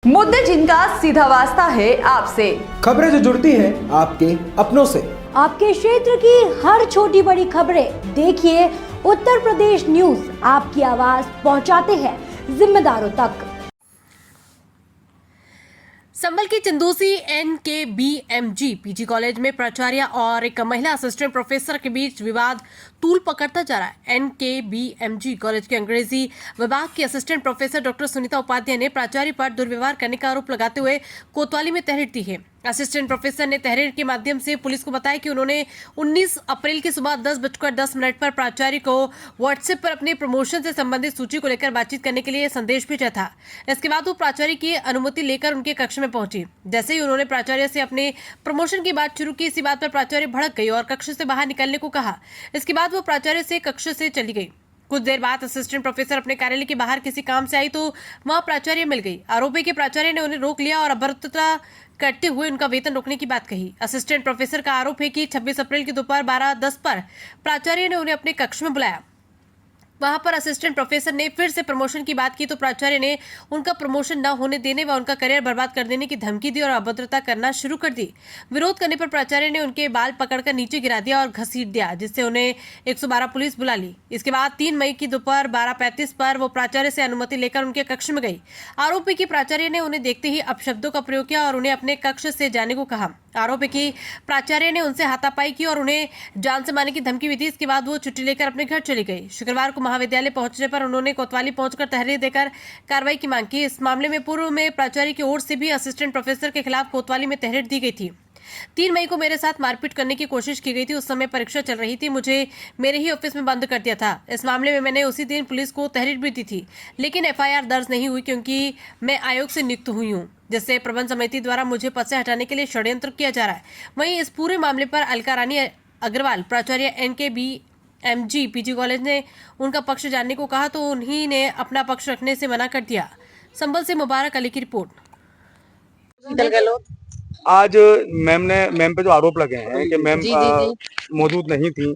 मुद्दे जिनका सीधा वास्ता है आपसे, खबरें जो जुड़ती है आपके अपनों से। आपके क्षेत्र की हर छोटी बड़ी खबरें देखिए उत्तर प्रदेश न्यूज आपकी आवाज पहुंचाते हैं जिम्मेदारों तक। संभल की चंदोसी NKBMG पीजी कॉलेज में प्राचार्य और एक महिला असिस्टेंट प्रोफेसर के बीच विवाद तूल पकड़ता जा रहा है। NKBMG कॉलेज के अंग्रेजी विभाग की assistant professor doctor Sunita Upadhyay ने प्राचार्य पर दुर्व्यवहार करने का आरोप लगाते हुए कोतवाली में तहरीर दी है। असिस्टेंट प्रोफेसर ने तहरीर के माध्यम से पुलिस को बताया कि उन्होंने 19 अप्रैल की सुबह 10:10 पर प्राचार्य को व्हाट्सएप पर अपने प्रमोशन से संबंधित सूची को लेकर बातचीत करने के लिए संदेश भेजा था। इसके बाद वो प्राचार्य की अनुमति लेकर उनके कक्ष में पहुंची। जैसे ही उन्होंने प्राचार्य से अपने प्रमोशन की बात शुरू की, इसी बात पर प्राचार्य भड़क गई और कक्ष से बाहर निकलने को कहा। इसके बाद वो प्राचार्य से कक्ष से चली गई। कुछ देर बाद असिस्टेंट प्रोफेसर अपने कार्यालय के बाहर किसी काम से आई तो वहां प्राचार्य मिल गई। आरोपी के प्राचार्य ने उन्हें रोक लिया और अभद्रता करते हुए उनका वेतन रोकने की बात कही। असिस्टेंट प्रोफेसर का आरोप है कि 26 अप्रैल की दोपहर 12:10 पर प्राचार्य ने उन्हें अपने कक्ष में बुलाया। वहां पर असिस्टेंट प्रोफेसर ने फिर से प्रमोशन की बात की तो प्राचार्य ने उनका प्रमोशन न होने देने व उनका करियर बर्बाद कर देने की धमकी दी और अभद्रता करना शुरू कर दी। विरोध करने पर प्राचार्य ने उनके बाल पकड़कर नीचे गिरा दिया और घसीट दिया, जिससे उन्हें 112 पुलिस बुला ली। इसके बाद 3 मई की दोपहर 12:35 पर वो प्राचार्य से अनुमति लेकर उनके कक्ष में गई। आरोपी की प्राचार्य ने उन्हें देखते ही अपशब्दों का प्रयोग किया और उन्हें अपने कक्ष से जाने को कहा। आरोपी की प्राचार्य ने उनसे हाथापाई की और उन्हें जान से मारने की धमकी भी दी। इसके बाद वो छुट्टी लेकर अपने घर चली गई। शुक्रवार को महाविद्यालय पहुंचने पर उन्होंने कोतवाली पहुंचकर तहरीर देकर कार्रवाई की मांग की। इस मामले में पूर्व में प्राचार्य की ओर से भी असिस्टेंट प्रोफेसर के खिलाफ कोतवाली में तहरीर दी गई थी। 3 मई को मेरे साथ मारपीट करने की कोशिश की गई थी। उस समय परीक्षा चल रही थी। मुझे मेरे ही ऑफिस में बंद कर दिया था। इस मामले में मैंने उसी दिन पुलिस को तहरीर भी दी थी, लेकिन FIR दर्ज नहीं हुई क्योंकि मैं आयोग से नियुक्त हुई हूँ, जिससे प्रबंध समिति द्वारा मुझे पद से हटाने के लिए षड्यंत्र किया जा रहा है। वहीं इस पूरे मामले पर अलका रानी अग्रवाल प्राचार्य NKBMG पीजी कॉलेज ने उनका पक्ष जानने को कहा तो उन्हीं ने अपना पक्ष रखने से मना कर दिया। संभल से मुबारक अली की रिपोर्ट। आज मैम पे जो आरोप लगे हैं कि मैम मौजूद नहीं थी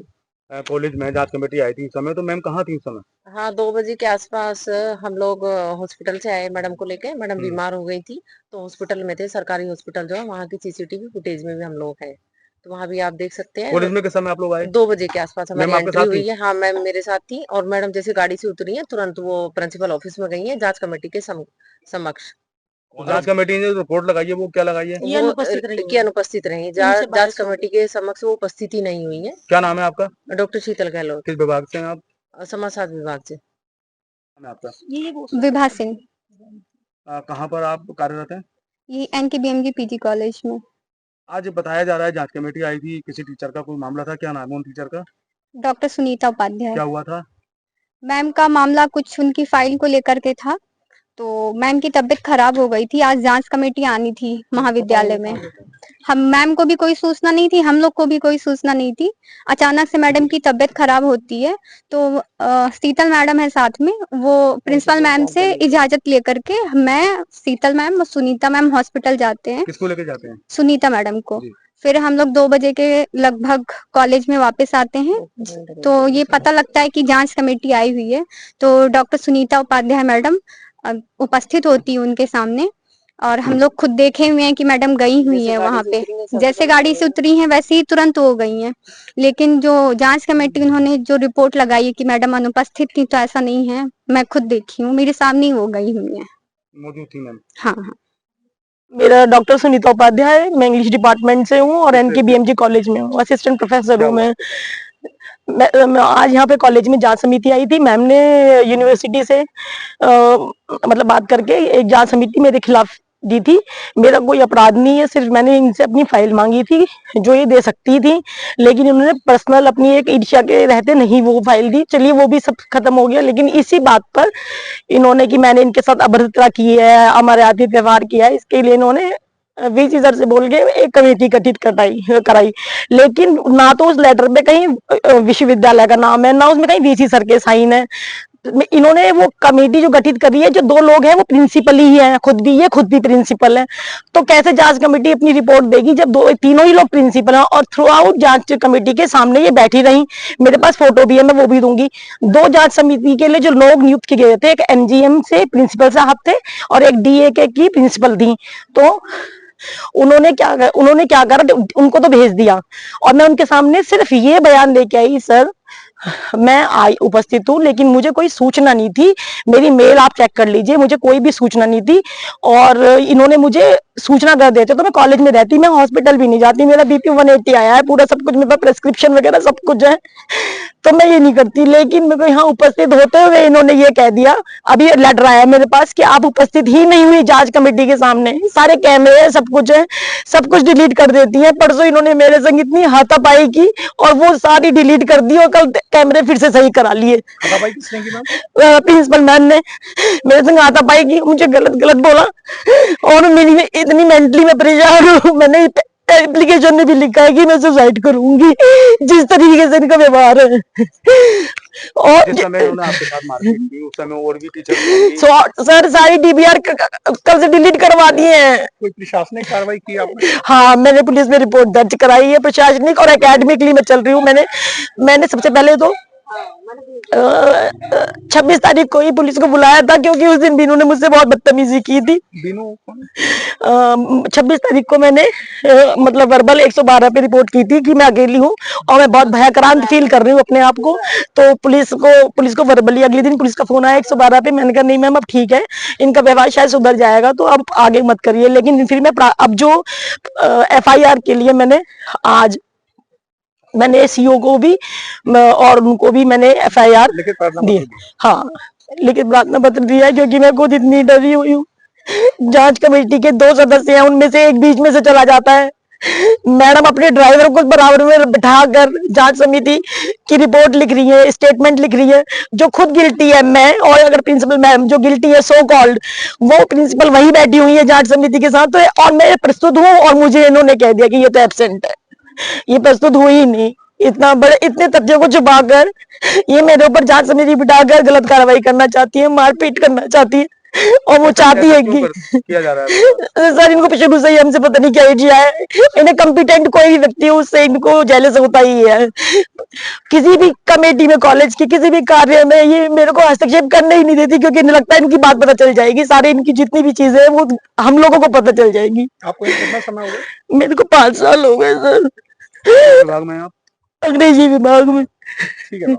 कॉलेज में, जांच कमेटी आई थी इस समय, तो मैम कहाँ थी उस समय? हाँ, 2 बजे के आसपास हम लोग हॉस्पिटल से आए मैडम को लेके। मैडम बीमार हो गई थी तो हॉस्पिटल में थे, सरकारी हॉस्पिटल जो है वहाँ की CCTV फुटेज में भी हम लोग हैं, तो वहाँ भी आप देख सकते हैं। कॉलेज में किस समय आप लोग आए? 2 बजे के आसपास हमारी एंट्री हुई है। हाँ, मैम मेरे साथ थी और मैडम जैसे गाड़ी से उतरी है तुरंत वो प्रिंसिपल ऑफिस में गई है जांच कमेटी के समक्ष। जांच कमेटी ने जो रिपोर्ट लगाई है वो क्या लगाई है? अनुपस्थित रही। जांच कमेटी के समक्ष वो उपस्थिति नहीं हुई है। क्या नाम है आपका? डॉक्टर शीतल गहलोत। किस विभाग से हैं आप? समाजशास्त्र विभाग से। आपका विभा सिंह। कहाँ पर आप कार्यरत हैं? ये NKBMG पीजी कॉलेज में। आज बताया जा रहा है जांच कमेटी आई थी, किसी टीचर का कोई मामला था, क्या नाम है उन टीचर का? डॉक्टर सुनीता उपाध्याय। क्या हुआ था? मैम का मामला कुछ उनकी फाइल को लेकर के था, तो मैम की तबीयत खराब हो गई थी। आज जांच कमेटी आनी थी महाविद्यालय में। हम मैम को भी कोई सूचना नहीं थी, हम लोग को भी कोई सूचना नहीं थी। अचानक से मैडम की तबीयत खराब होती है तो शीतल मैडम है साथ में, वो प्रिंसिपल मैम से इजाजत लेकर के मैं, शीतल मैम और सुनीता मैम हॉस्पिटल जाते हैं। किसको लेके जाते हैं? सुनीता मैडम को। फिर हम लोग 2 बजे के लगभग कॉलेज में वापस आते हैं तो ये पता लगता है कि जांच कमेटी आई हुई है। तो डॉक्टर सुनीता उपाध्याय मैडम उपस्थित होती है उनके सामने और हम लोग खुद देखे हुए हैं कि मैडम गई हुई है वहां पे। जैसे गाड़ी से उतरी हैं वैसे ही तुरंत हो गई हैं, लेकिन जो जांच कमेटी उन्होंने जो रिपोर्ट लगाई है कि मैडम अनुपस्थित थी, तो ऐसा नहीं है। मैं खुद देखी हूँ, मेरे सामने ही वो गई हुई है। मौजूद थी मैम? हाँ हाँ। मेरा डॉक्टर सुनीता उपाध्याय, मैं इंग्लिश डिपार्टमेंट से हूँ और NKBMG कॉलेज में हूँ, असिस्टेंट प्रोफेसर हूँ मैं। आज यहाँ पे कॉलेज में जांच समिति आई थी। मैम ने यूनिवर्सिटी से मतलब बात करके एक जांच समिति मेरे खिलाफ दी थी। मेरा कोई अपराध नहीं है, सिर्फ मैंने इनसे अपनी फाइल मांगी थी जो ये दे सकती थी, लेकिन इन्होंने पर्सनल अपनी एक ईर्ष्या के रहते नहीं वो फाइल दी। चलिए वो भी सब खत्म हो गया, लेकिन इसी बात पर इन्होंने कि मैंने इनके साथ अभद्रता की है, अमर्यादित व्यवहार किया है, इसके लिए इन्होंने VC सर से बोल के एक कमेटी गठित कराई, लेकिन ना तो उस लेटर पे कहीं विश्वविद्यालय का नाम है, ना उसमें कहीं VC सर के साइन है। इन्होंने वो कमेटी जो गठित करी है, जो 2 लोग हैं वो प्रिंसिपल ही हैं, खुद भी प्रिंसिपल है। तो कैसे जांच कमेटी अपनी रिपोर्ट देगी जब तीनों ही लोग प्रिंसिपल हैं? और थ्रू आउट जांच कमेटी के सामने ये बैठी रही। मेरे पास फोटो भी है, मैं वो भी दूंगी। 2 जांच समिति के लिए जो लोग नियुक्त किए गए थे, एक एनजीएम से प्रिंसिपल साहब थे और एक डीएके की प्रिंसिपल थी। तो उन्होंने क्या करा, उनको तो भेज दिया और मैं उनके सामने सिर्फ ये बयान लेके आई, सर मैं उपस्थित हूँ लेकिन मुझे कोई सूचना नहीं थी, मेरी मेल आप चेक कर लीजिए, मुझे कोई भी सूचना नहीं थी। और इन्होंने मुझे सूचना कर देते तो मैं कॉलेज में रहती, मैं हॉस्पिटल भी नहीं जाती। मेरा बीपी 180 आया है, पूरा सब कुछ मेरे पास, प्रेस्क्रिप्शन वगैरह सब कुछ है, तो मैं ये नहीं करती। लेकिन मेरे को यहाँ उपस्थित होते हुए इन्होंने ये कह दिया, अभी लेटर आया मेरे पास कि आप उपस्थित ही नहीं हुई जांच कमेटी के सामने, सारे कैमरे सब कुछ है, सब कुछ डिलीट कर देती है। परसों इन्होंने मेरे संग इतनी हाथापाई की और वो सारी डिलीट कर दी और कल कैमरे फिर से सही करा लिए। प्रिंसिपल मैम ने मेरे संग हाथापाई की, मुझे गलत बोला और मेरी इतनी मेंटली मैं परेशान हूँ। मैंने एप्लीकेशन में भी लिखा है कि मैं सुसाइड करूंगी, जिस तरीके से इनका व्यवहार है। और जिस समय उन्होंने आपके साथ मारपीट की उस समय और भी टीचर सर सारी डीबीआर कल से डिलीट करवा दिए हैं। कोई प्रशासनिक कार्रवाई की आपने? हाँ, मैंने पुलिस में रिपोर्ट दर्ज कराई है, प्रशासनिक और एकेडमिकली मैं चल रही हूँ। मैंने सबसे पहले तो 26 तारीख को ही पुलिस को बुलाया था, क्योंकि उस दिन बीनू ने मुझसे बहुत बदतमीजी की थी। बीनू 26 तारीख को मैंने मतलब वर्बल 112 पे रिपोर्ट की थी कि मैं अकेली हूँ और मैं बहुत भयाक्रांत फील कर रही हूँ अपने आप को। तो पुलिस को वर्बली अगले दिन पुलिस का फोन आया 112 पे। मैंने कहा नहीं मैम अब ठीक है, इनका व्यवहार शायद सुधर जाएगा, तो अब आगे मत करिए। लेकिन फिर मैं अब जो FIR के लिए मैंने सीओ को भी और उनको भी मैंने FIR दी। हाँ, लिखित प्रार्थना पत्र दिया है, क्योंकि मैं खुद इतनी डरी हुई हूँ। जांच कमेटी के 2 सदस्य हैं, उनमें से एक बीच में से चला जाता है। मैडम अपने ड्राइवर को बराबर में बिठाकर जांच समिति की रिपोर्ट लिख रही है, स्टेटमेंट लिख रही है। जो खुद गिल्टी है मैं, और अगर प्रिंसिपल मैम जो गिल्टी है सो कॉल्ड, वो प्रिंसिपल वही बैठी हुई है जांच समिति के साथ। तो और मैं प्रस्तुत हूँ और मुझे इन्होंने कह दिया कि ये तो एब्सेंट है, ये प्रस्तुत हुई ही नहीं। इतने तथ्यों को छुपाकर ये मेरे ऊपर जांच समिति बिठाकर गलत कार्रवाई करना चाहती है, मारपीट करना चाहती है। और वो चाहती है कि किया जा रहा है सर इनको शुरू से ही हमसे पता नहीं क्या किया है। इन्हें कॉम्पिटेंट कोई भी व्यक्ति हो उससे इनको जेलस होता ही है। किसी भी कमेटी में, कॉलेज की किसी भी कार्य में ये मेरे को हस्तक्षेप करने ही नहीं देती, क्योंकि इन्हें लगता है इनकी बात पता चल जाएगी, सारी इनकी जितनी भी चीजें हैं वो हम लोगों को पता चल जाएगी। आपको कितना समय हो गया? मेरे को 5 साल हो गए सर। विभाग में आप? अंग्रेजी विभाग में। ठीक है।